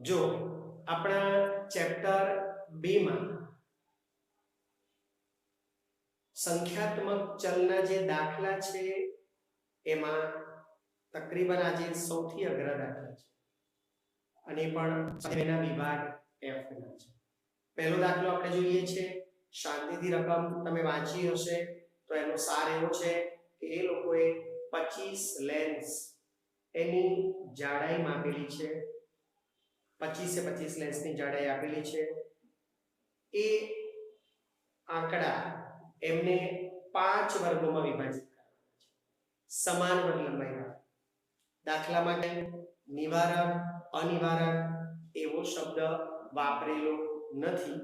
જો આપણા ચેપ્ટર 2 માં સંખ્યાત્મક ચલના જે દાખલા છે એમાં તકરીબન આજે સૌથી અઘરા દાખલા છે અને પણ સ્વાધ્યાયના વિભાગ F ના છે. પહેલો દાખલો આપણે જોઈએ છે, શાંતિથી રકમ તમે વાંચી હશે તો એનો સાર એવો છે કે એ લોકોએ 25 લેન્સ એની જાડાઈ માપેલી છે, 25 એ 25 લેન્સની જાડાઈ આપેલી છે. એ આંકડા એમને 5 વર્ગોમાં વિભાજિત કરવાના છે, સમાન વર્ગ લંબાઈના. દાખલામાં કંઈ નિવારક અનિવારક એવો શબ્દ વાપરેલો નથી,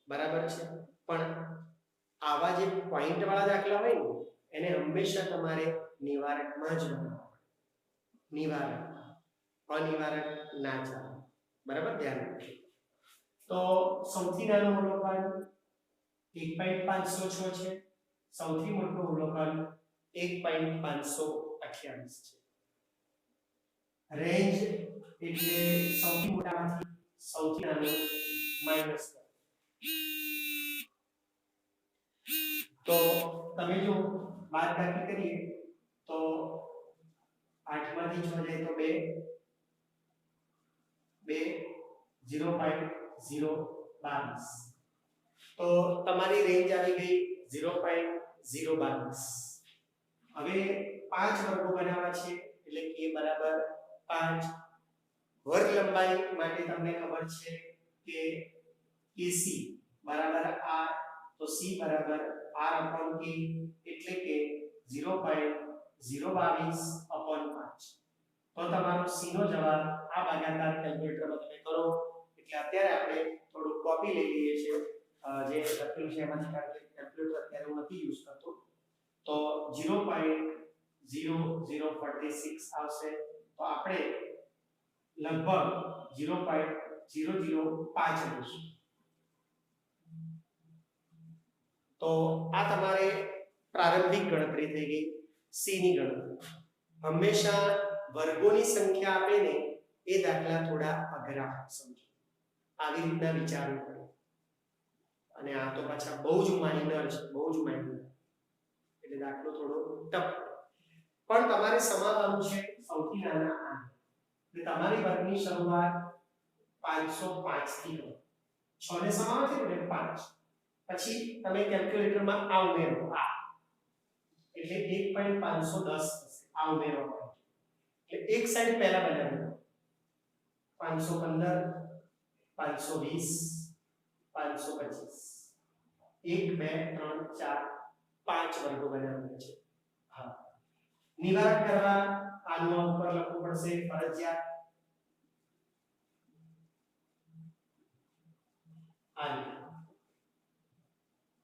બરાબર છે, પણ આવા જે પોઈન્ટ વાળા દાખલા હોય ને એને હંમેશા તમારે નિવારકમાં જ બનાવવા, નિવારક અનિવારક ના ચાલે, બરાબર, ધ્યાન રાખજો. તો સૌથી નાનો અવલોકન 1.506 છે, સૌથી મોટો અવલોકન 1.528 છે. રેન્જ એટલે સૌથી મોટામાંથી સૌથી નાનો માઈનસ કરો. તો તમે જો બાદબાકી કરીએ તો 8 માંથી 6 જાય તો 0.022. તો તમારી રેન્જ આવી ગઈ 0.022. હવે 5 વર્ગો બનાવવા છે એટલે કે બરાબર 5 વર્ગ લંબાઈ માટે તમને ખબર છે કે AC બરાબર R, તો C બરાબર R upon K એટલે કે 0.022/5. તો તમારો C નો જવાબ આ ભાગાકાર કેલ્ક્યુલેટરમાં તમે કરો એટલે અત્યારે આપણે થોડું કોપી લઈ લઈએ છીએ, જે લખ્યું છે એમાંથી કેલ્ક્યુલેટર અત્યારે હું નથી યુઝ કરતો, તો 0.0046 આવશે. તો આપણે લગભગ 0.005 લઈશું. તો આ તમારે પ્રારંભિક ગણતરી થઈ ગઈ, C ની ગણતરી. હંમેશા વર્ગોની સંખ્યા આપે ને એ દાખલા થોડા અઘરા સમજો, આવી રીતના વિચારવું પડે. અને આ તો પાછા બહુ જ માઇનર છે, બહુ જ માઇનર, એટલે દાખલો થોડો ટફ. પણ તમારે સમાવવાનું છે સૌથી નાના આ, એટલે તમારી વર્ગની શરૂઆત 505 થી કરો. 6 ને સમાવો છે એટલે 5, પછી તમે કેલ્ક્યુલેટરમાં આ ઉમેરો, આ એટલે 1.510 થશે. આ ઉમેરો એટલે એક સાઈડ પહેલા બનાવી 515 520 525, 1 2 3 4 5 વર્ગો બનાવ્યા છે. હા, નિવારક કરવા આનું ઉપર લખવું પડશે ફરજિયાત.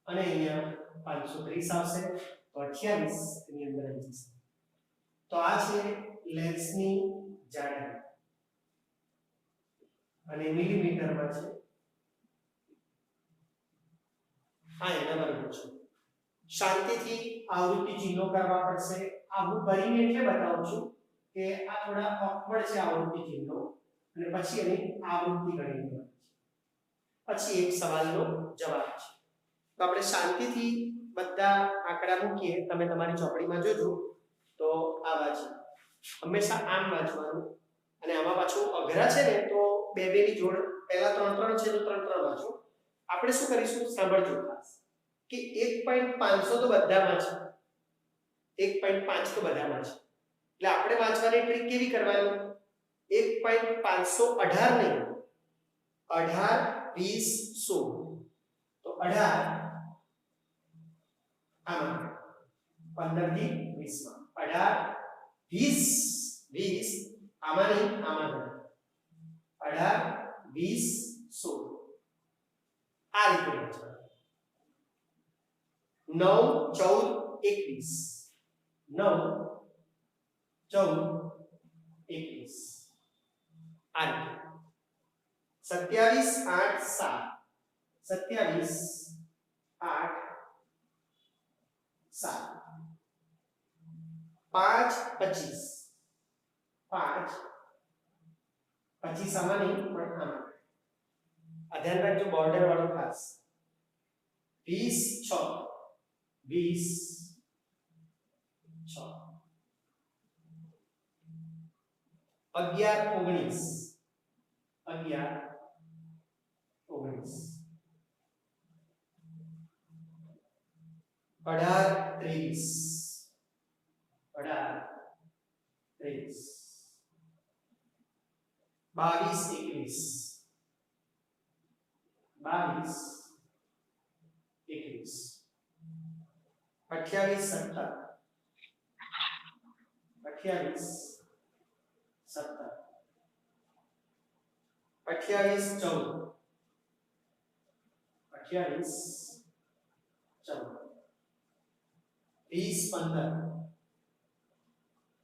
અને અહીંયા 530 આવશે તો 28 ની અંદર આવી જશે. તો આ છે લેન્સની જાડાઈ અને મિલીમીટરમાં છે. આ એના વર્ગો છે. શાંતિથી આવૃત્તિ ચિહ્નો કરવા પડશે. આ હું કરીને એટલે બતાવું છું કે આ થોડા ઓકવર્ડ છે આવૃત્તિ ચિહ્નો, અને પછી એની આવૃત્તિ ગણી છે. પછી એક સવાલનો જવાબ છે. તો આપણે શાંતિથી બધા આંકડા મૂકીએ, તમે તમારી ચોપડીમાં જોજો તો આવા છે. હંમેશા આમ વાંચવાનું, અને આમાં પાછું અઘરા છે ને તો બે ની જોડ, પહેલા 3 છે તો 3 વાંચો. આપણે શું કરીશું સાંભળજો ખાસ કે 1.500 તો બધામાં છે, 1.5 તો બધામાં છે. એટલે આપણે વાંચવાની ટ્રીક કેવી કરવાની, 1.518 નહીં, 18 20 16. તો 18 આમાં 15 થી 20 માં, 18 20 આમાં નહીં, આમાં 18 20 16. આ રીતે વાંચવાનું. 9 14 21 9 14 21 આ રીતે. 27 8 7 27 8 7 5 25 5 25 આમાં નહીં પણ આમાં આ ધ્યાન રાખજો બોર્ડર વાળો ખાસ 20 6 11 19 18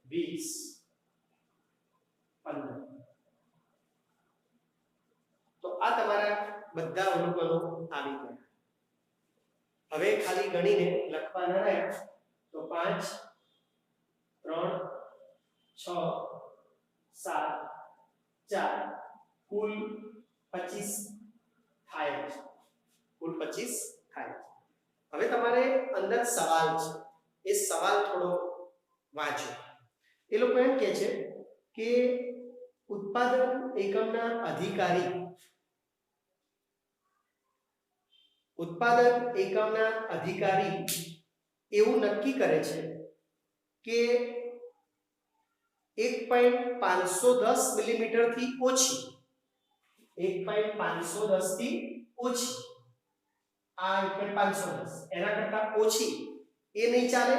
23 તો આ તમારા બધા અવલોકનો આવી ગયા. હવે ખાલી ગણીને લખવાના રહ્યા તો 5 3 6 7 4 કુલ 25 થાય છે. કુલ 25 થાય છે. હવે તમારે અંદર સવાલ છે, એ સવાલ થોડો વાંચો. એ લોકો એમ કહે છે કે ઉત્પાદન એકમના અધિકારી એવું નક્કી કરે છે કે 1.510 મિલીમીટર થી ઓછી 1.510 થી ઓછી આ 1.510 એના કરતા ઓછી એ નહીં ચાલે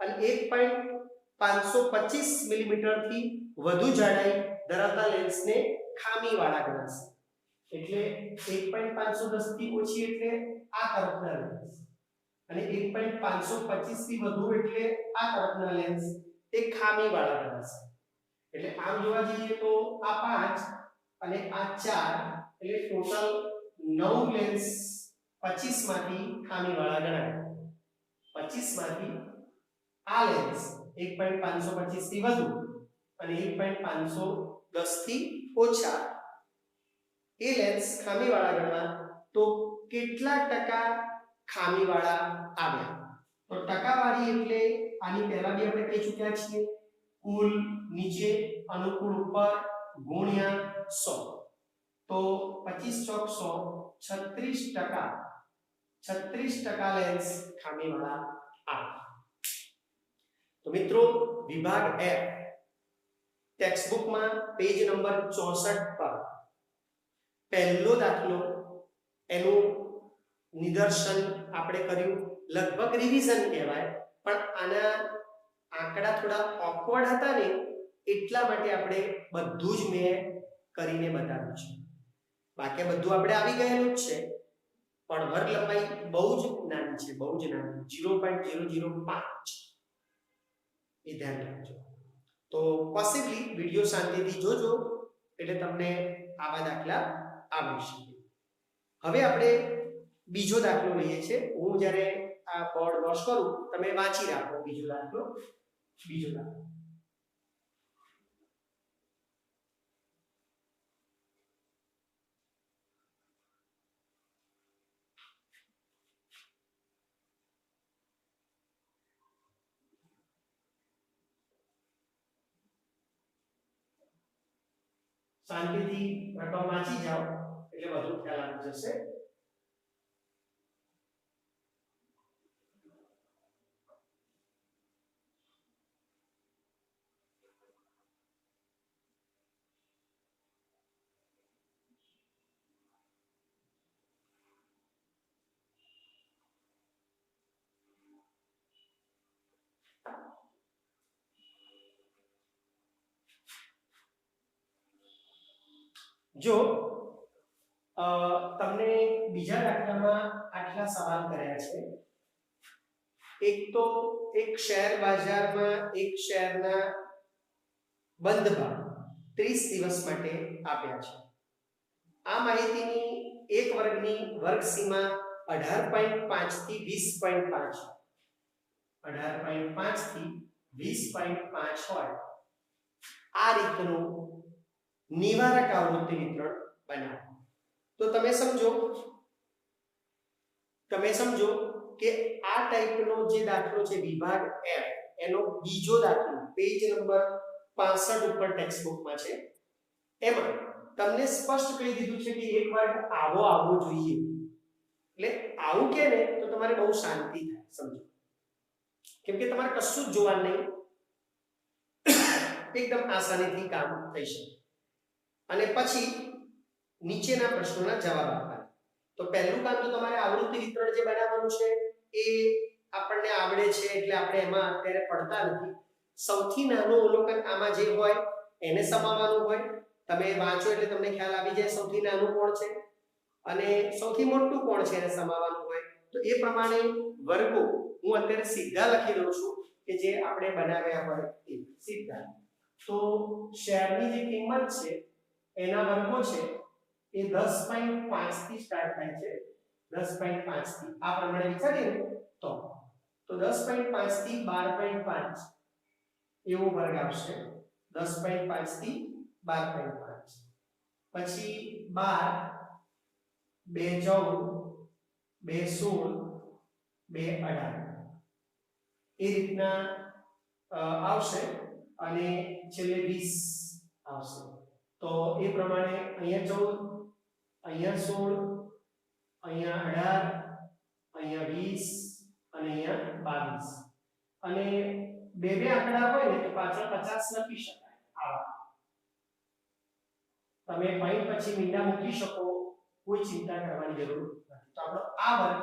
અને 1.525 મિલીમીટર થી વધુ જાડાઈ ધરાવતા લેન્સને ખામીવાળા ગણાશે. એટલે 1.510 થી ઓછી એટલે આ તરફના લેન્સ અને 1.525 થી વધુ એટલે આ તરફના લેન્સ એ ખામીવાળા ગણાશે. એટલે આમ જોવા જઈએ તો આ 5 અને આ 4 એટલે ટોટલ 9 લેન્સ 25 માંથી ખામીવાળા ગણાય. 25 માંથી આ લેન્સ 1.525 થી વધુ અને 1.510 થી ઓછા એ લેન્સ ખામીવાળા ગણવા તો કેટલા ટકા ખામીવાળા આવ્યા? તો ટકાવારી એટલે આની પહેલા બી આપણે કહી ચૂક્યા છીએ, કુલ નીચે અનુકૂળ ઉપર ગુણ્યા 100. તો 25 ચોક 100 36% લેન્સ ખામીવાળા આવ્યા. તો મિત્રો વિભાગ F ટેક્સ્ટ બુકમાં પેજ નંબર 64 પર પહેલો દાખલો એનું નિદર્શન આપણે કર્યું. લગભગ રિવિઝન કહેવાય પણ આના આંકડા થોડા ઓકવર્ડ હતા ને એટલા માટે આપણે બધું જ મેં કરીને બતાવ્યું છે. બાકી બધું આપણે આવી ગયેલું જ છે પણ વર્ગ લંબાઈ બહુ જ નાની છે, બહુ જ નાની 0.005 એ ધ્યાન રાખજો. તો પોસિબલી વિડિયો શાંતિથી જોજો એટલે તમને આવા દાખલા આવડી શકે. હવે આપણે બીજો દાખલો લઈએ છીએ. હું જ્યારે આ બોર્ડ વોશ કરું તમે વાંચી રાખો બીજો દાખલો. શાંતિથી રકમ વાંચી જાઓ એટલે વધુ ખ્યાલ આવી જશે. જો તમને બીજા દાખલામાં આટલા સવાલ કર્યા છે. એક તો એક શેર બજારમાં એક શેરના બંધ ભાવ 30 દિવસ માટે આપ્યા છે. આ માહિતીની એક વર્ગની વર્ગ સીમા 18.5 થી 20.5 18.5 થી 20.5 હોય. આ રીતનું નિવારક આવૃત્તિ વિતરણ બનાવો. તો તમે સમજો કે આ ટાઈપનો જે દાખલો છે વિભાગ F એનો બીજો દાખલો પેજ નંબર 65 ઉપર ટેક્સ્ટ બુકમાં છે. એમાં તમને સ્પષ્ટ કહી દીધું છે કે એક વર્ગ આવવો જોઈએ. એટલે આવું કે ને તો તમારે બહુ શાંતિ થાય, સમજો. કેમ કે તમારે કશું જ જોવાનું નહીં, એકદમ આસાનીથી કામ થઈ શકે. અને પછી નીચેના પ્રશ્નોના જવાબ આપવાના. તો પહેલું કામ તો તમારે આવૃત્તિ વિતરણ જે બનાવવાનું છે એ આપણને આવડે છે એટલે આપણે એમાં અત્યારે પડતા નથી. સૌથી નાનું અવલોકન આમાં જે હોય એને સમાવવાનું હોય. તમે વાંચો એટલે તમને ખ્યાલ આવી જાય સૌથી નાનું કોણ છે અને સૌથી મોટું કોણ છે એને સમાવવાનું હોય. તો એ પ્રમાણે વર્ગો હું અત્યારે સીધા લખી દઉં છું કે જે આપણે બનાવ્યા હોય એ સીધા. તો શેરની જે કિંમત છે એના વર્ગો છે એ 10.5 થી સ્ટાર્ટ થાય છે. 10.5 થી આ પ્રમાણે વિચારીએ ને તો 10.5 થી 12.5 એવો વર્ગ આવશે. 10.5 થી 12.5 પછી 12 2 14 2 16 2 18 એ રીતના આવશે અને છેલ્લે 20 આવશે. તો એ પ્રમાણે અહીંયા 14 અહીંયા 16 અહીંયા 18 અહીંયા 20 અને અહીંયા 22 અને બે આંકડા હોય ને તો પાછળ 50 લખી શકાય. આવા તમે પોઈન્ટ પછી મીંડા મૂકી શકો, કોઈ ચિંતા કરવાની જરૂર નથી. તો આપણો આ વર્ગ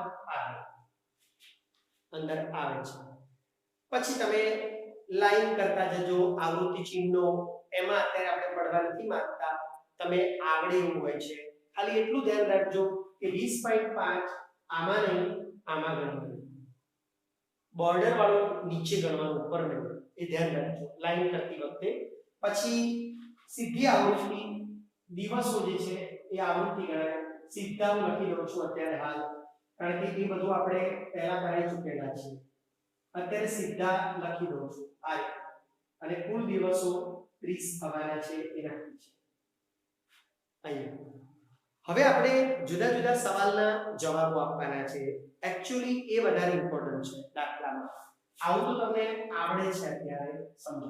અંદર આવે છે. પછી તમે લાઈન કરતા જજો આવૃત્તિ ચિહ્નો. એમાં અત્યારે આપણે પડવા નથી માંગતા, તમે આવડે એવું હોય છે. ખાલી એટલું ધ્યાન રાખજો કે 20.5 આમાં નહીં આમાં ગણવાનું. બોર્ડર વાળું નીચે ગણવાનું, ઉપર નહીં. એ ધ્યાન રાખજો લાઈન કરતી વખતે. પછી સીધી આવૃત્તિ દિવસો જે છે એ આવૃત્તિ ગણાય. સીધા હું લખી દઉં છું અત્યારે હાલ, કારણ કે એ બધું આપણે પહેલા કરી ચૂકેલા છે. અત્યારે સીધા લખી દઉં છું આ અને કુલ દિવસો 30 થવાના છે એ નક્કી છે અહીંયા. હવે આપણે જુદા જુદા સવાલના જવાબો આપવાના છે. એક્ચ્યુઅલી એ વધારે ઇમ્પોર્ટન્ટ છે દાખલામાં. આવું તો તમને આવડે છે અત્યારે, સમજો.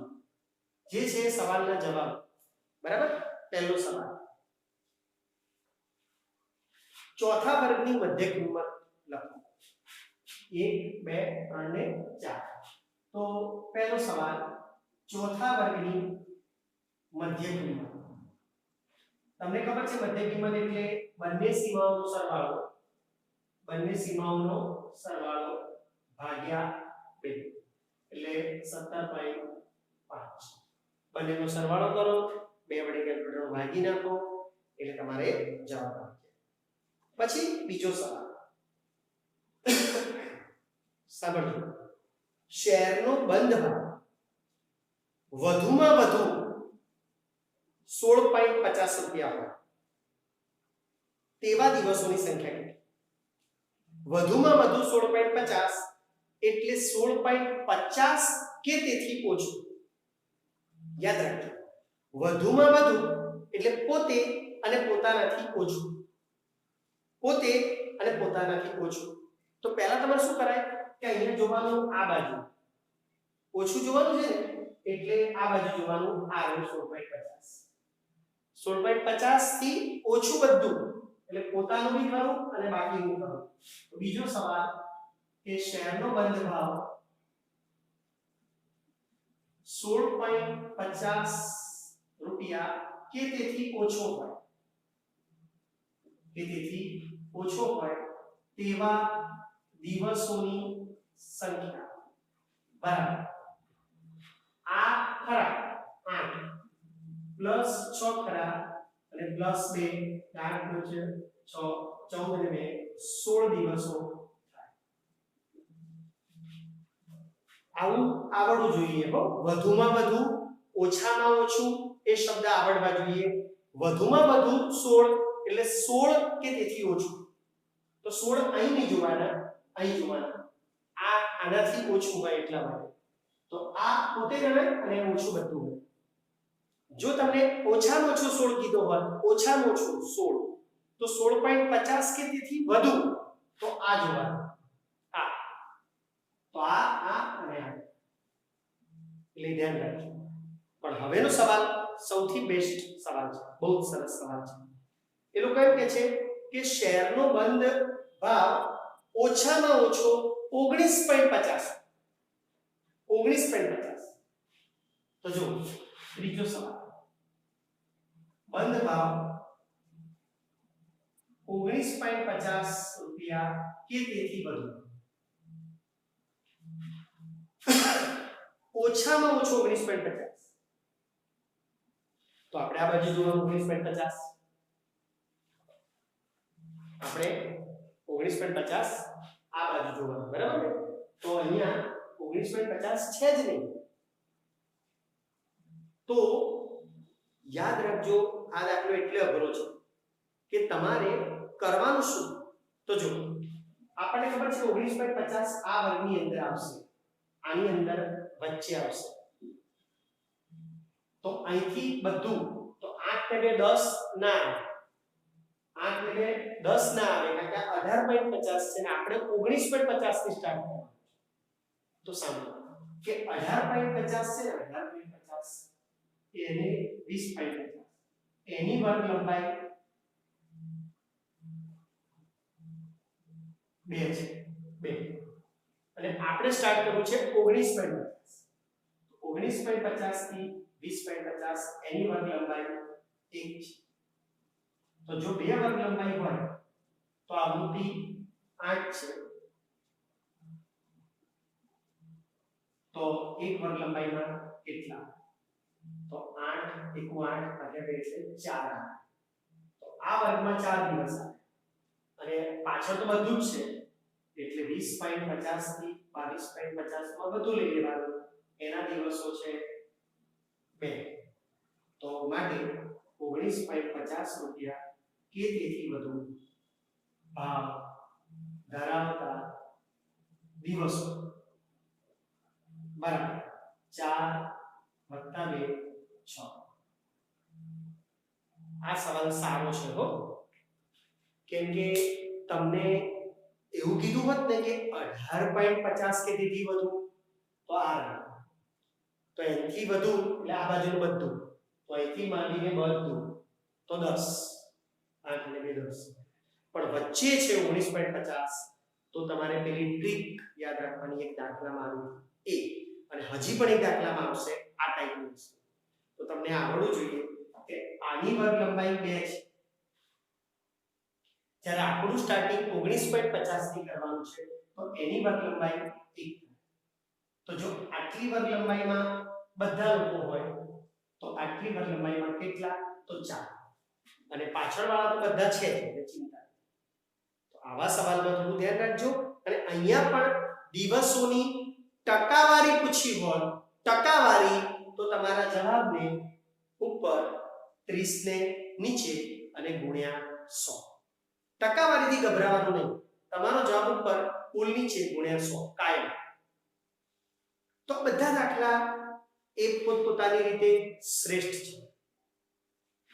જે છે સવાલના જવાબ. બરાબર. પહેલો સવાલ, ચોથા વર્ગની મધ્ય કિંમત લખો. 1 2 3 ને 4. તો પહેલો સવાલ, ચોથા વર્ગની મધ્ય કિંમત. તમને ખબર છે મધ્ય કિંમત એટલે બંને સીમાઓનો સરવાળો. બંને સીમાઓનો સરવાળો ભાગ્યા 2 એટલે 17.5. બંનેનો સરવાળો કરો, 2 વડે કેલ્ક્યુલેટર ભાગી નાખો એટલે તમારે જવાબ આવે. પછી બીજો સવાલ સાંભળો. શેરનો બંધ ભાવ વધુમાં વધુ 16.50 રૂપિયા હોય તેવા દિવસોની સંખ્યા કેટલી? વધુમાં વધુ 16.50 એટલે 16.50 કે તેથી ઓછું. યાદ રાખજો, વધુમાં વધુ એટલે પોતે અને પોતાનાથી ઓછું. પોતે અને પોતાનાથી ઓછું. તો પહેલા તમારે શું કરાય કે અહીંયા જોવાનું આ બાજુ ઓછું જોવાનું છે ને, એટલે આ બાજુ જોવાનું આ 16.50. 16.50 થી ઓછું બધું એટલે પોતાનું બી ખરું અને બાકીનું ખરું. તો બીજો સવાલ કે શેરનો બંધ ભાવ 16.50 રૂપિયા કે તેથી ઓછો હોય, કે તેથી ઓછો હોય તેવા દિવસોની સંખ્યા. બરાબર. આ ખરા 8 પ્લસ 6 ખરા અને પ્લસ 2 8 છે 6 14 ને 16 દિવસો થાય. આવું આવડવું જોઈએ. વધુમાં વધુ, ઓછામાં ઓછું એ શબ્દ આવડવા જોઈએ. વધુમાં વધુ 16 એટલે 16 કે તેથી ઓછું. તો 16 અહીં નહીં જોવાના, અહીં જોવાના. આ આનાથી ઓછું હોય એટલા માટે. તો આ પોતે ગણાય અને ઓછું બધું હોય. જો તમને ઓછામાં ઓછું 16 કીધો હોય ઓછામાં ઓછું 16 તો 16.50 કે તેથી વધુ તો આ જોવાનું આ તો આ અને આ એટલે ધ્યાન રાખજો પણ હવેનો સવાલ સૌથી બેસ્ટ સવાલ છે બહુ જ સરસ સવાલ છે એ લોકો એમ કહે છે કે શેરનો બંધ ભાવ ઓછામાં ઓછો 19.50 તો જો ત્રીજો સવાલ બંધ ભાવ 19.50 રૂપિયા કે તેથી વધુ ઓછામાં ઓછો 19.50 તો આપણે આ બાજુ જોવાનું 19.50 આપણે 19.50 આ બાજુ જોવાનું બરાબર ને તો અહીંયા 19.50 છે જ નહીં તો યાદ રાખજો આ દાખલો એટલે અઘરો છે કે તમારે કરવાનું શું તો જો આપણને ખબર છે 19.50 આ વર્ગની અંદર આવશે આની અંદર વચ્ચે આવશે તો અહીંથી બધું તો 8 ને 10 ના 8 ને 10 ના આવે કારણ કે 18.50 છે ને આપણે 19.50 થી સ્ટાર્ટ કરવાનું તો સાંભળો કે 18.50 છે ને 18.50 એને 20.50 એની વર્ગ લંબાઈ 2 છે 2 અને આપણે સ્ટાર્ટ કરવું છે 19.50 19.50 થી 20.50 એની વર્ગ લંબાઈ 1 છે તો જો બે વર્ગ લંબાઈ હોય તો આવૃત્તિ 8 છે તો એક વર્ગ લંબાઈમાં કેટલા તો 8 * 8 ભાગ્યા 2 એટલે 4 તો આ વર્ગમાં 4 દિવસ આવે અને પાછળ તો બધું જ છે એટલે 20.50 થી 22.50 માં બધું લઈ લેવાનું એના દિવસો છે 2 તો માટે 19.50 રૂપિયા કે તેથી વધુ ભાવ ધરાવતા દિવસો બરાબર 4 + 2 6 આ સવાલ સારો છે હો કેમ કે તમને એવું કીધું હોત ને કે 18.50 કે તેથી વધુ તો આ તો એથી વધુ એટલે આ બાજુનું બધું તો અહીંથી માંડીને બધું તો 10 8 ને 2 10 પણ વચ્ચે છે 19.50 તો તમારે પેલી ટ્રીક યાદ રાખવાની એક દાખલામાં આવી અને હજી પણ એક દાખલામાં આવશે આ ટાઈપનું તો તમને આવડવું જોઈએ કે આની વર્ગ લંબાઈ 2 છે જ્યારે આપણું સ્ટાર્ટિંગ 19.50 થી કરવાનું છે તો એની વર્ગ લંબાઈ 1 તો જો આટલી વર્ગ લંબાઈમાં બધા લોકો હોય તો આટલી વર્ગ લંબાઈમાં કેટલા તો 4 અને પાછળવાળા તો બધા છે એટલે ચિંતા તો આવા સવાલમાં થોડું ધ્યાન રાખજો અને અહીંયા પણ દિવસોની ટકાવારી પૂછી હોય ટકાવારી તો તમારા જવાબને ઉપર 30 ને નીચે અને ગુણ્યા 100 ટકાવારીથી ગભરાવાનું નહીં તમારો જવાબ ઉપર કુલ નીચે ગુણ્યા 100 કાયમ તો બધા દાખલા એ પોતપોતાની રીતે શ્રેષ્ઠ છે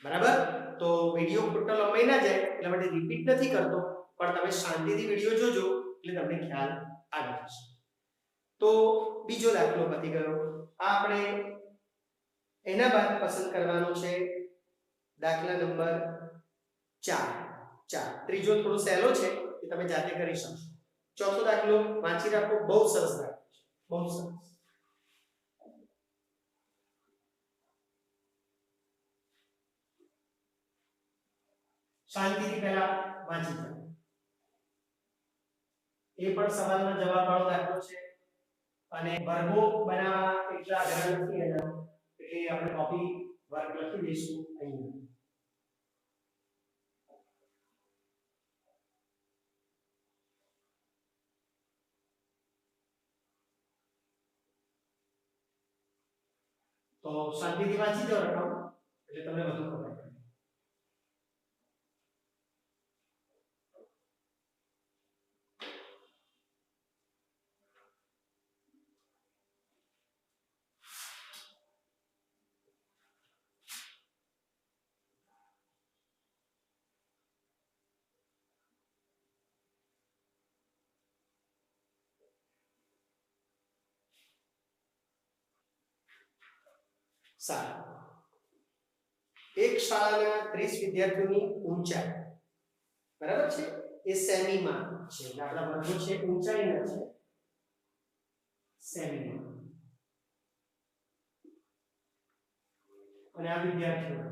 બરાબર તો વિડિયો ખોટો લંબાઈ ના જાય એટલે માટે રિપીટ નથી કરતો પણ તમે શાંતિથી વિડિયો જોજો એટલે તમને ખ્યાલ આવી જશે તો બીજો દાખલો પતી ગયો આ આપણે એના બાદ પસંદ કરવાનો છે દાખલા નંબર 4 ત્રીજો થોડો સહેલો છે કે તમે જાતે કરી શકશો ચોથો દાખલો વાંચી રાખો બહુ સરસ દાખલો છે બહુ સરસ શાંતિથી પહેલા વાંચી જાઓ એ પણ સવાલનો જવાબ વાળો દાખલો છે અને વર્ગો બનાવવા એટલા અઘરા નથી એના એટલે આપણે કોપી વર્ગ લખી દઈશું અહીં તો શાંતિથી વાંચી જાઓ રકમ એટલે તમને વધુ ખબર પડે સારું. એક શાળાના 30 વિદ્યાર્થીઓની ઊંચાઈ બરાબર છે એ સેમીમાં છે. એટલે આપણા વર્ગો છે ઊંચાઈના છે સેમીમાં. અને આ વિદ્યાર્થીઓ છે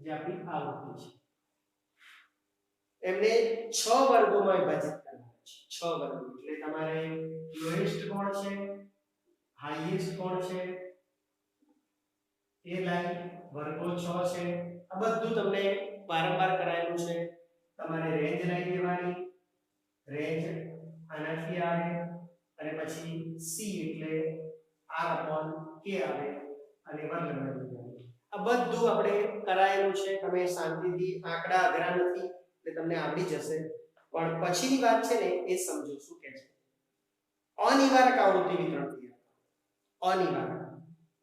જે આપણી આવૃત્તિ છે. એમને 6 વર્ગોમાં વિભાજિત કરવાના છે. 6 વર્ગો એટલે તમારે લોએસ્ટ કોણ છે, હાઈએસ્ટ કોણ છે, એ લાઈન વર્ગો 6 છે. આ બધું તમને વારંવાર કરાયેલું છે. તમારે રેન્જ લાઈન લેવાની, રેન્જ આનાથી આવે અને પછી સી એટલે r/k આવે અને વર્ગ લેવાની. આ બધું આપણે કરાયેલું છે. તમે શાંતિથી આંકડા અઘરા નથી એટલે તમને આવડી જશે. પણ પછીની વાત છે ને એ સમજો શું કહે છે. અનિવારક આવૃત્તિ વિતરણ ક્રિયા. અનિવારક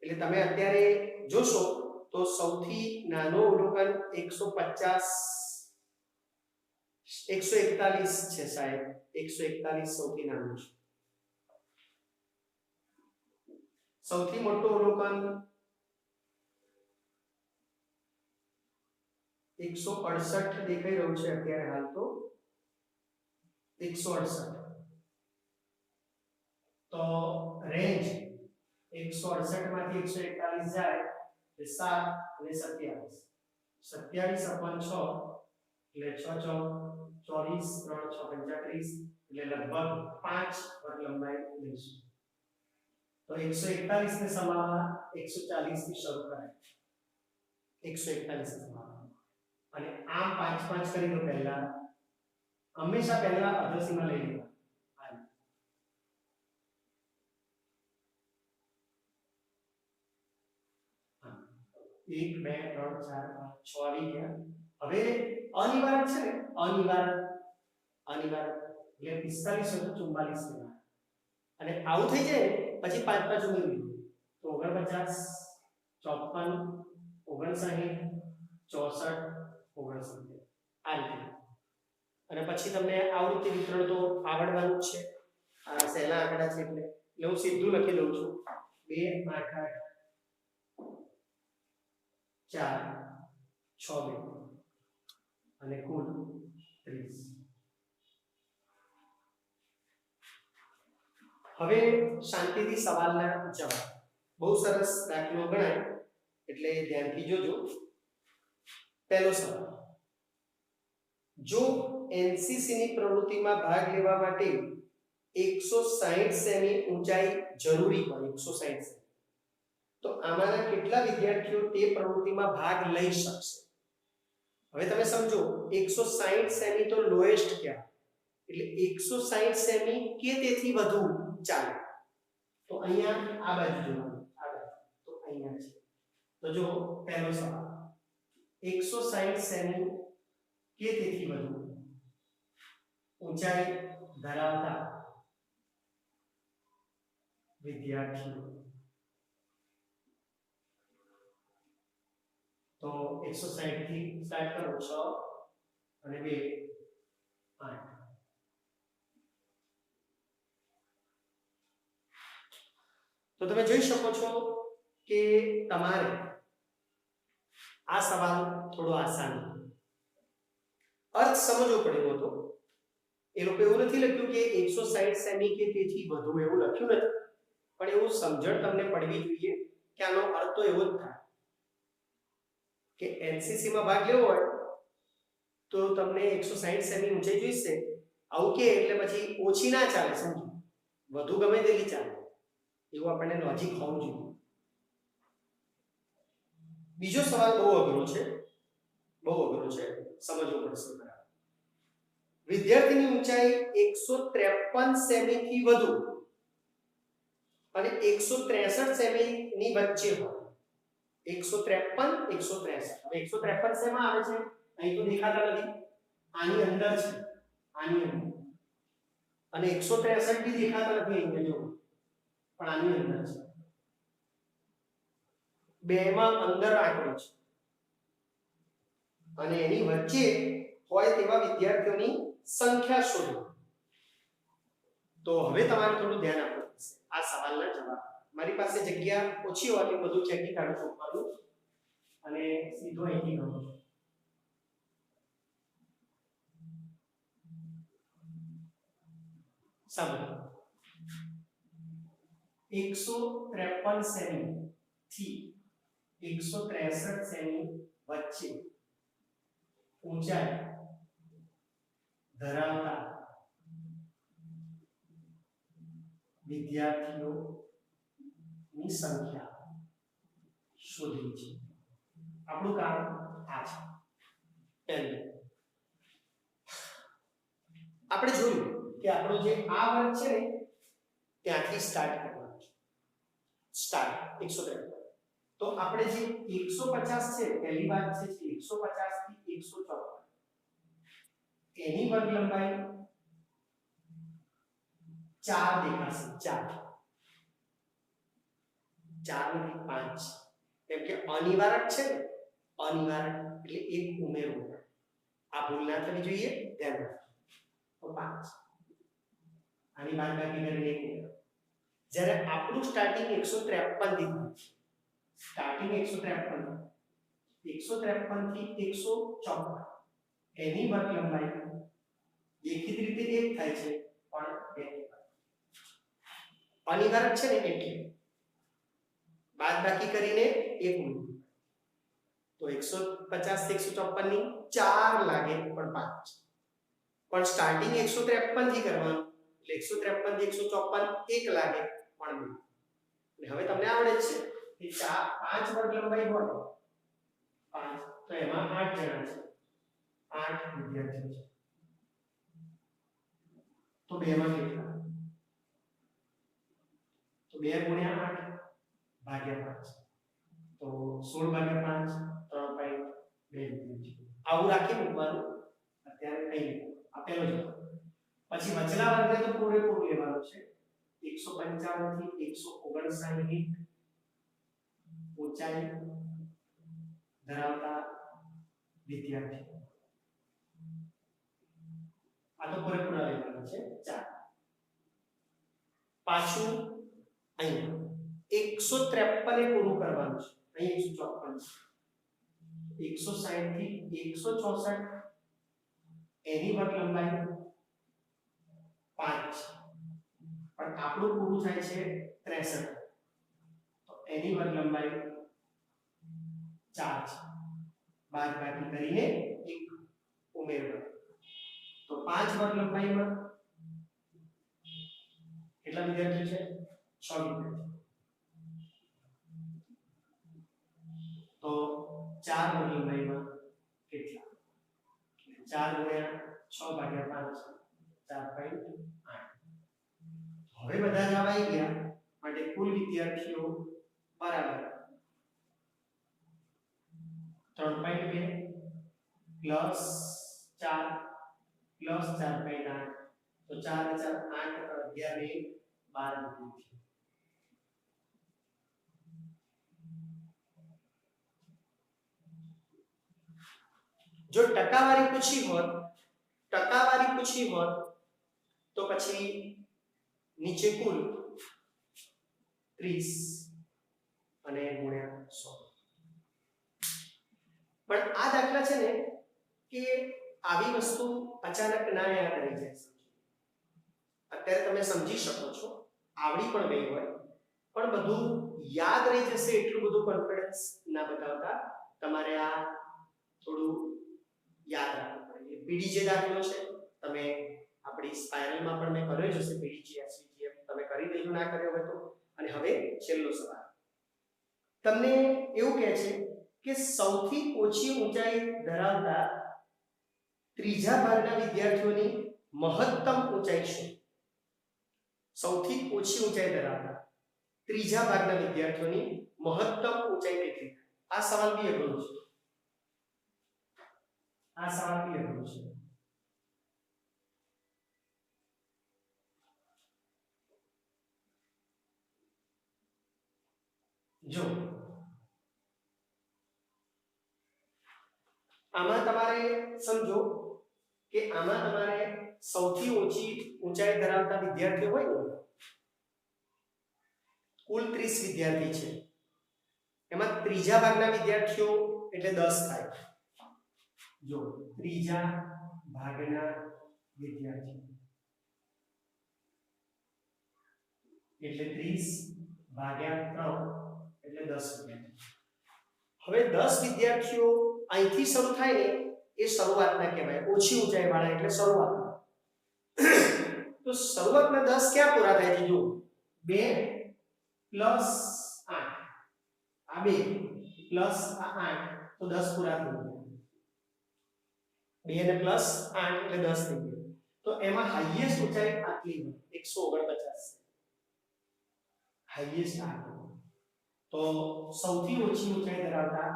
એટલે તમે અત્યારે જોશો તો સૌથી નાનો અવલોકન 150 141 છે સાહેબ. 141 સૌથી નાનું છે. સૌથી મોટું અવલોકન 168 દેખાઈ રહ્યું છે અત્યારે હાલ તો 168. તો રેન્જ 168 માંથી 141 જાય એટલે 7 અને 27. 27/6 એટલે 6 ચોક 24 3 6 35 એટલે લગભગ 5 વર્ગ લંબાઈ લઈશું. તો 141 ને સમાવવા 140 થી શરૂ કરાય. 141 સમાવવા અને આમ 5 5 કરી દો. પહેલા હંમેશા પહેલા અધસીમા લઈ લેવા. 1 2 3 4 5 6 આવી ગયા. હવે અનિવાર્ય છે ને, અનિવાર્ય એટલે 45 તો 44 લેવા અને આવું થઈ જાય પછી 5 5 ઉમેરી દો તો 49 54 59 64 69 આ રીતે. અને પછી તમને આવૃત્તિ વિતરણ તો આવડવાનું જ છે. આ સહેલા આંકડા છે એટલે હું સીધું લખી દઉં છું. 2 8 8 4 6 અને કુલ 30. હવે શાંતિથી સવાલના જવાબ. બહુ સરસ દાખલો ગણાય એટલે ધ્યાનથી જોજો. પહેલો સવાલ. જો એનસીસી ની પ્રવૃત્તિમાં ભાગ લેવા માટે 160 સેમી ઊંચાઈ જરૂરી હોય, 160 સેમી, તો આમાંના કેટલા વિદ્યાર્થીઓ તે પ્રવૃત્તિમાં ભાગ લઈ શકશે? હવે તમે સમજો 160 સેમી તો લોએસ્ટ કહેવાય. એટલે 160 સેમી કે તેથી વધુ ચાલે. તો અહીંયા આ બાજુ જોવાનું. આ બાજુ તો અહીંયા છે. તો જો પહેલો સવાલ 160 સેમી કે તેથી વધુ ઊંચાઈ ધરાવતા વિદ્યાર્થીઓ. તો 160 થી સ્ટાર્ટ કરો. 6 અને 2 8. તો તમે જોઈ શકો છો કે તમારે આ સવાલ થોડો આસાન અર્થ સમજવો પડ્યો હતો. એ લોકો એવું નથી લખ્યું કે 160 સેમી કે તેથી વધુ એવું લખ્યું નથી, પણ એવું સમજણ તમને પડવી જોઈએ કે આનો અર્થ તો એવો જ થાય કે એનસીસી માં ભાગ લેવો હોય તો તમને 160 સેમી ઊંચાઈ જોઈશે. આવું કે એટલે પછી ઓછી ના ચાલે, સમજો, વધુ ગમે તેટલી ચાલે. એવું આપણને લોજિક હોવું જોઈએ. બીજો સવાલ બહુ અઘરો છે, સમજવો પડશે બરાબર. વિદ્યાર્થીની ઊંચાઈ 153 સેમી થી વધુ અને 163 સેમી ની વચ્ચે હોય. 153 163. હવે 153 શેમાં આવે છે? અહીં તો દેખાતા નથી, આની અંદર છે, આની અંદર. અને 163 બી દેખાતા નથી અહીંયા, જો, પણ આની અંદર છે. બેમાં અંદર આંકડો છે અને એની વચ્ચે હોય તેવા વિદ્યાર્થીઓની સંખ્યા શોધો. તો હવે તમારે થોડું ધ્યાન આપવું પડશે આ સવાલના જવાબ. મારી પાસે જગ્યા ઓછી હોવાથી બધું ચેકી કાઢું ઉપરનું અને સીધો અહીંથી ગણું છું. સાંભળો 153 સેમી થી 163 સેમી વચ્ચે ઊંચાઈ ધરાવતા વિદ્યાર્થીઓની સંખ્યા શોધવી છે. આપણું કામ આ છે. પહેલું આપણે જોયું કે આપણો જે આ વર્ગ છે ને ત્યાંથી સ્ટાર્ટ કરવાનું છે. સ્ટાર્ટ 153. તો આપણે જે 150 છે પહેલી વાત છે 150 થી 154 એની વર્ગ લંબાઈ 4 દેખાશે. 4 નથી 5, કેમ કે અનિવારક છે ને, અનિવારક એટલે એક ઉમેરવું. આ ભૂલ ના થવી જોઈએ, ધ્યાન રાખજો. તો 5 આની બાદબાકી કરીને એક ઉમેરો. જ્યારે આપણું સ્ટાર્ટિંગ 153 થી થાય, સ્ટાર્ટિંગ 153 થી 154 એની વર્ગ લંબાઈ દેખીતી રીતે એક થાય છે, પણ અનિવારક છે ને એટલે બાદબાકી કરીને એક ઉમેરો. તો 150 થી 154 ની 4 લાગે પણ 5, પણ સ્ટાર્ટિંગ 153 થી કરવાનું એટલે 153 થી 154 1 લાગે પણ 2. અને હવે તમને આવડે છે કે 5 વર્ગ લંબાઈ હોય 5, તો એમાં 8 જણા છે, 8 વિદ્યાર્થીઓ છે. તો 2 માં કેટલા? તો 2 ગુણ્યા 8 ભાગ્યા 5, તો 16 ભાગ્યા 5 3.2. આવું રાખી મૂકવાનું. અત્યારે કઈ આપેલો છે. પછી વચલા વર્ગને તો પૂરેપૂરું લેવાનું છે. 155 થી 159 ઊંચાઈ ધરાવતા વિદ્યાર્થીઓ. આ તો પૂરેપૂરા લેવાના છે 4. પાછું અહીંયા 153 એ પૂરું કરવાનું છે. અહીં 154 160 થી 164 એની વર્ગ લંબાઈ 5, પણ આપણું પૂરું થાય છે 63, તો એની વર્ગ લંબાઈ 4 છે. બાદબાકી કરીને એક ઉમેરવાનું. તો 5 વર્ગ લંબાઈમાં કેટલા વિદ્યાર્થીઓ છે? 6 વિદ્યાર્થીઓ. તો 4 વર્ગ લંબાઈમાં કેટલા? 4 ગુણ્યા 6 ભાગ્યા 5 4.8. હવે બધા જવાબ આવી ગયા, માટે કુલ વિદ્યાર્થીઓ બરાબર 3.2 પ્લસ 4 પ્લસ 4.8, તો 4 4 8 11 12 વિદ્યાર્થીઓ. જો ટકાવારી પૂછી હોત તો પછી નીચે કુલ 30 અને ગુણ્યા 100. પણ આ દાખલા છે ને કે આવી વસ્તુ અચાનક ના યાદ રહી જાય. અત્યારે તમે સમજી શકો છો, આવડી પણ ગઈ હોય, પણ બધું યાદ રહી જશે એટલું બધું કોન્ફિડન્સ ના બતાવતા તમારે આ થોડું યાદ રાખવું પડે. પીડીજે દાખલો છે, તમે આપણી સ્પાઇરલમાં પણ મેં કર્યો જ હશે. પીડીજે એસવીજીએફ તમે કરી દેજો ના કર્યો હોય તો. અને હવે છેલ્લો સવાલ તમને એવું કહે છે કે સૌથી ઓછી ઊંચાઈ ધરાવતા ત્રીજા ભાગના વિદ્યાર્થીઓની મહત્તમ ઊંચાઈ શું? સૌથી ઓછી ઊંચાઈ ધરાવતા ત્રીજા ભાગના વિદ્યાર્થીઓની મહત્તમ ઊંચાઈ કેટલી? આ સવાલ બી અઘરો છે. જો આમાં તમારે સમજો કે આમાં તમારે સૌથી ઓછી ઊંચાઈ ધરાવતા વિદ્યાર્થીઓ હોય ને, કુલ 30 વિદ્યાર્થી છે એમાં ત્રીજા ભાગના વિદ્યાર્થીઓ એટલે 10 થાય જો ત્રીજા ભાગના વિદ્યાર્થીઓ એટલે 30 ભાગ્યા 3 એટલે 10 વિદ્યાર્થીઓ હવે 10 વિદ્યાર્થીઓ અહીંથી શરૂ થાય ને એ શરૂઆતના કહેવાય ઓછી ઊંચાઈ વાળા એટલે શરૂઆતના તો શરૂઆતના 10 ક્યાં પૂરા થાય છે જો 2 પ્લસ 8 આ 2 પ્લસ આ 8 તો 10 પૂરા થઈ ગયા 2 ને પ્લસ 8 એટલે 10 થઈ ગયો તો એમાં હાઈએસ્ટ ઊંચાઈ આટલી 149 હાઈએસ્ટ આ તો સૌથી ઓછી ઊંચાઈ ધરાવતા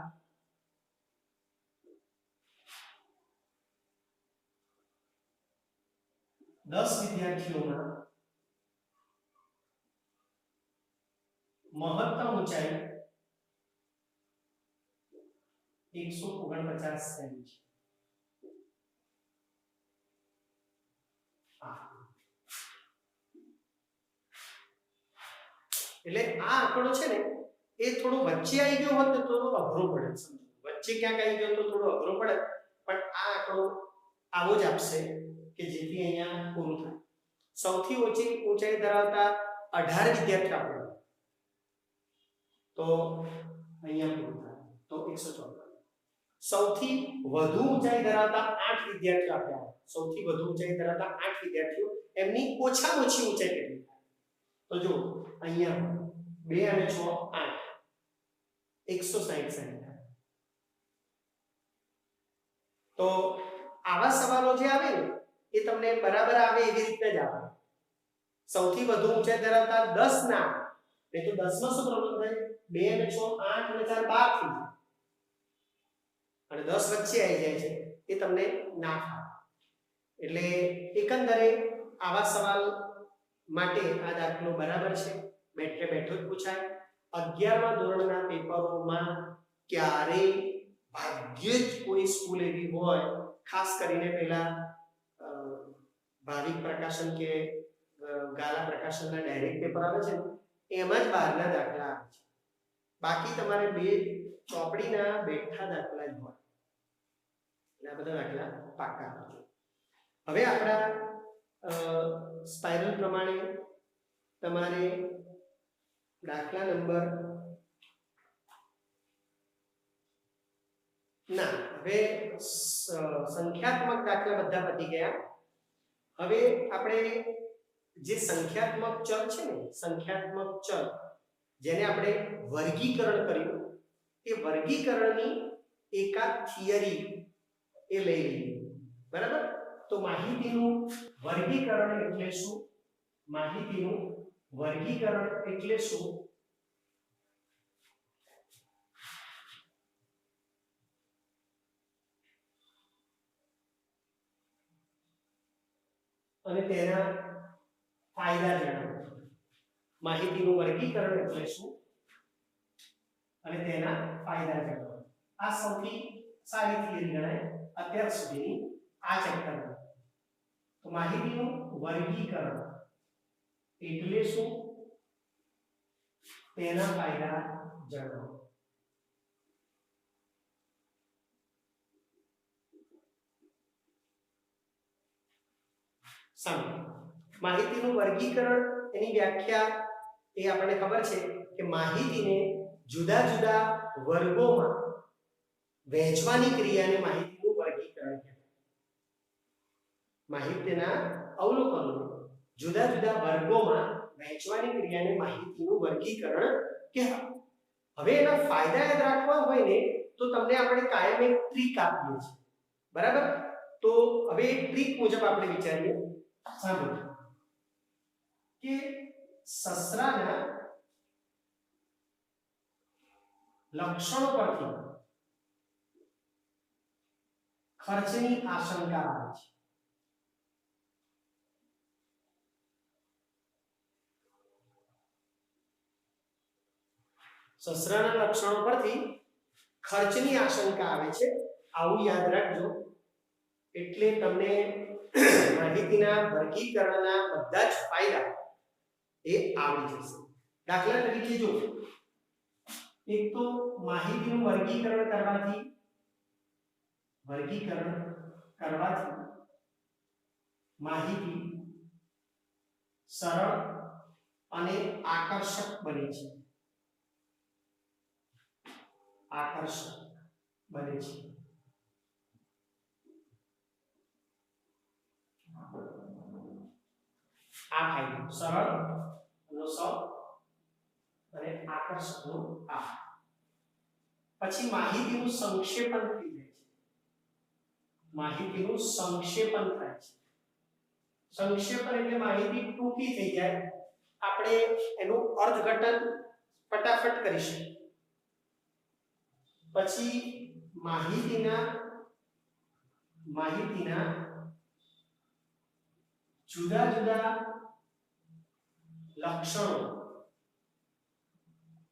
10 વિદ્યાર્થીઓમાં મહત્તમ ઊંચાઈ 149 સેમી છે એટલે આ આંકડો છે ને એ થોડો વચ્ચે આવી ગયો હોત તો થોડો અઘરો પડે સમજો વચ્ચે ક્યાંક આવી ગયો તો થોડો અઘરો પડે પણ આ આંકડો આવો જ આપશે કે જેથી અહીંયા પૂરું થાય સૌથી ઓછી ઊંચાઈ ધરાવતા 18 વિદ્યાર્થીઓ આપણે તો અહીંયા પૂરું થાય તો 154 સૌથી વધુ ઊંચાઈ ધરાવતા 8 વિદ્યાર્થીઓ આપ્યા સૌથી વધુ ઊંચાઈ ધરાવતા 8 વિદ્યાર્થીઓ એમની ઓછામાં ઓછી ઊંચાઈ કેટલી થાય તો જો અહીંયા 2 અને 6 8 160 સેમી થાય તો આવા સવાલો જે આવે ને એ તમને બરાબર આવે એવી રીતે જ આવે સૌથી વધુ ઊંચાઈ ધરાવતા 10 ના એ તો 10 માં શું પ્રોબ્લેમ થાય 2 અને 6 8 અને 4 12 થઈ જાય અને 10 વચ્ચે આવી જાય છે એ તમને ના થાય એટલે એકંદરે આવા સવાલ માટે આ દાખલો બરાબર છે બેઠે બેઠો જ પૂછાય 11મા ધોરણના પેપરોમાં ક્યારે ભાગ્યે જ કોઈ સ્કૂલ એવી હોય ખાસ કરીને પેલા ભાવિક પ્રકાશન કે ગાલા પ્રકાશનના ડાયરેક્ટ પેપર આવે છે એમાં જ બહારના દાખલા આવે છે બાકી તમારે બે ચોપડીના બેઠા દાખલા જ હોય એટલે આ બધા દાખલા પાક્કા કરજો હવે આપણા સ્પાઇરલ પ્રમાણે તમારે દાખલા નંબર ના હવે સંખ્યાત્મક દાખલા બધા પતી ગયા હવે આપણે જે સંખ્યાત્મક ચલ છે ને સંખ્યાત્મક ચલ જેને આપણે વર્ગીકરણ કર્યું એ વર્ગીકરણની એકાદ થિયરી એ લઈ લઈએ બરાબર તો માહિતીનું વર્ગીકરણ એટલે શું માહિતીનું વર્ગીકરણ એટલે શું અને તેના ફાયદા જણાવો માહિતીનું વર્ગીકરણ એટલે શું અને તેના ફાયદા જણાવો આ સૌથી સારી થિયરી ગણાય અત્યાર સુધીની આ ચેપ્ટરમાં તો માહિતીનું વર્ગીકરણ એટલે શું તેના ફાયદા જણાવો માહિતીનું વર્ગીકરણ એની વ્યાખ્યા એ આપણને ખબર છે કે માહિતીને જુદા જુદા વર્ગોમાં વહેંચવાની ક્રિયાને માહિતીનું વર્ગીકરણ કહેવાય માહિતીના અવલોકનોને જુદા જુદા વર્ગોમાં વહેંચવાની ક્રિયાને માહિતીનું વર્ગીકરણ કહેવાય હવે એના ફાયદા યાદ રાખવા હોય ને તો તમને આપણે કાયમ એક ટ્રીક આપીએ છીએ બરાબર તો હવે એક ટ્રીક મુજબ આપણે વિચારીએ સાંભળો કે સસરાના લક્ષણો પરથી ખર્ચની આશંકા આવે છે સસરાના લક્ષણો પરથી ખર્ચની આશંકા આવે છે આવું યાદ રાખજો એટલે તમને માહિતીના વર્ગીકરણના બધા જ ફાયદા એ આવડી જશે દાખલા તરીકે જો એક તો માહિતીનું વર્ગીકરણ કરવાથી માહિતી સરળ અને આકર્ષક બને છે. આ ફાયદો સરળ નો સ અને આકર્ષક નો આ. પછી માહિતીનું સંક્ષેપણ થઈ જાય છે. માહિતીનું સંક્ષેપણ થાય છે. સંક્ષેપણ એટલે માહિતી ટૂંકી થઈ જાય, આપણે એનું અર્થઘટન ફટાફટ કરી શકીએ. પછી માહિતીના જુદા જુદા લક્ષણો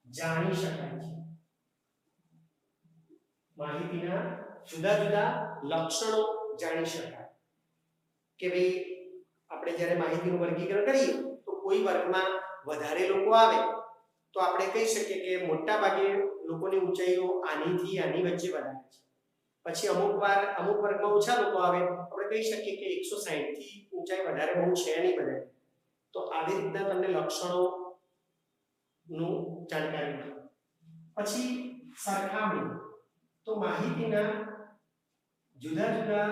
જાણી શકાય છે. માહિતીના જુદા જુદા લક્ષણો જાણી શકાય કે ભાઈ આપણે જ્યારે માહિતીનું વર્ગીકરણ કરીએ તો કોઈ વર્ગમાં વધારે લોકો આવે તો આપણે કહી શકીએ કે મોટા ભાગે લોકોની ઊંચાઈઓ આનીથી આની વચ્ચે વધારે છે. પછી અમુક વર્ગમાં ઓછા લોકો આવે આપણે કહી શકીએ કે 160 થી ઊંચાઈ વધારે બહુ છે નહીં બધા. તો આવી રીતના તમને લક્ષણો નું જાણકારી મળે. પછી સરખામણી, તો માહિતીના જુદા જુદા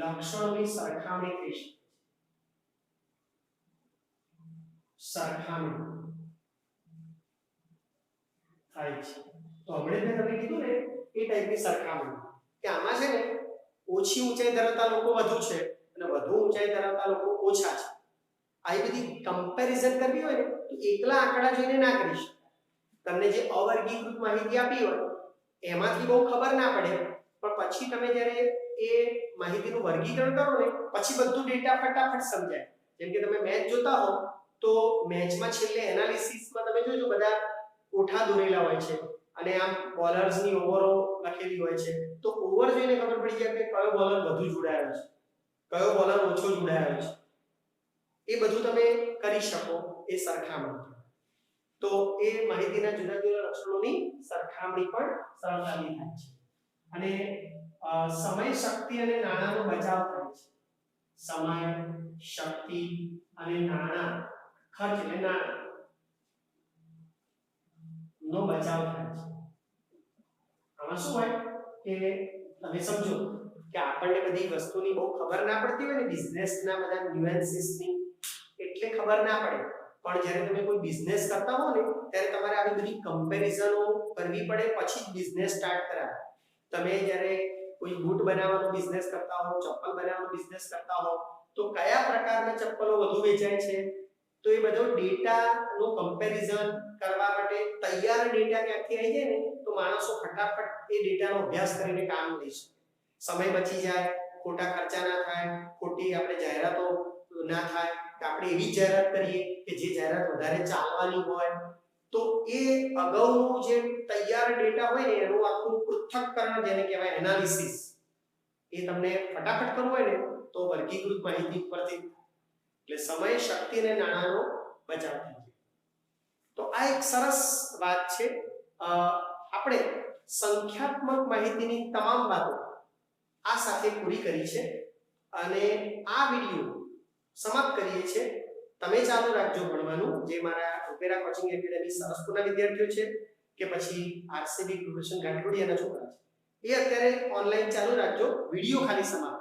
લક્ષણોની સરખામણી થઈ શકે. સરખામણી થાય છે. તો હમણાં મેં તમને કીધું ને એ ટાઈપની સરખામણી કે આમાં છે ને ઓછી ઊંચાઈ ધરાવતા લોકો વધુ છે અને વધુ ઊંચાઈ ધરાવતા લોકો ઓછા છે. આવી બધી કમ્પેરિઝન કરવી હોય ને તો એકલા આંકડા જોઈને ના કરી શકાય. તમને જે અવર્ગીકૃત માહિતી આપી હોય એમાંથી બહુ ખબર ના પડે, પણ પછી તમે જ્યારે એ માહિતીનું વર્ગીકરણ કરો ને પછી બધું ડેટા ફટાફટ સમજાય. જેમ કે તમે મેચ જોતા હો તો મેચમાં છેલ્લે એનાલિસિસમાં તમે જોજો બધા કોઠા દોરેલા હોય છે અને આમ બોલર્સની ઓવરો લખેલી હોય છે. તો ઓવર જોઈને ખબર પડી જાય કે કયો બોલર વધુ જોડાયો છે, કયો બોલર ઓછો જોડાયો છે. એ બધું તમે કરી શકો એ સરખામણી. તો એ માહિતીના જુદા જુદા લક્ષણોની સરખામણી પણ સરળતાથી થાય છે. અને સમય, શક્તિ અને નાણાંનો બચાવ થાય છે. સમય, શક્તિ અને નાણાં, ખર્ચ એટલે નાણાં નો બચાવ થાય છે. આમાં શું હોય કે તમે સમજો કે આપણને બધી વસ્તુની બહુ ખબર ના પડતી હોય ને, બિઝનેસના બધા ન્યુએન્સીસની એટલે ખબર ના પડે. પણ જ્યારે તમે કોઈ બિઝનેસ કરતા હો ને ત્યારે તમારે આવી બધી કમ્પેરિઝનો કરવી પડે, પછી જ બિઝનેસ સ્ટાર્ટ કરાય. તમે જ્યારે કોઈ બૂટ બનાવવાનો બિઝનેસ કરતા હો, ચપ્પલ બનાવવાનો બિઝનેસ કરતા હો તો કયા પ્રકારના ચપ્પલો વધુ વેચાય છે, તો એ બધો ડેટાનો કમ્પેરિઝન કરવા માટે તૈયાર ડેટા ક્યાંથી આવી જાય ને તો માણસો ફટાફટ એ ડેટાનો અભ્યાસ કરીને કામ લઈ શકે. સમય બચી જાય, ખોટા ખર્ચા ના થાય, ખોટી આપણે જાહેરાતો ના થાય કે આપણે એવી જાહેરાત કરીએ કે જે જાહેરાત વધારે ચાલવાની હોય. તો એ અગાઉનો જે તૈયાર ડેટા હોય ને એનું આખું પૃથ્થકરણ જેને કહેવાય એનાલિસિસ, એ તમને ફટાફટ કરવું હોય ને તો વર્ગીકૃત માહિતી પરથી. એટલે સમય, શક્તિ અને નાણાંનો બચાવ થાય છે. તો આ એક સરસ વાત છે. આપણે સંખ્યાત્મક માહિતીની તમામ વાતો આ સાથે પૂરી કરી છે અને આ વિડિયો સમાપ્ત કરીએ છીએ. તમે ચાલુ રાખજો ભણવાનું, જે મારા ઓપેરા કોચિંગ એકેડેમી સરસપુરના વિદ્યાર્થીઓ છે કે પછી આરસીબી પ્રોફેશન ગાંઠોડિયાના છોકરા છે, એ અત્યારે ઓનલાઈન ચાલુ રાખજો. વિડિયો ખાલી સમાપ્ત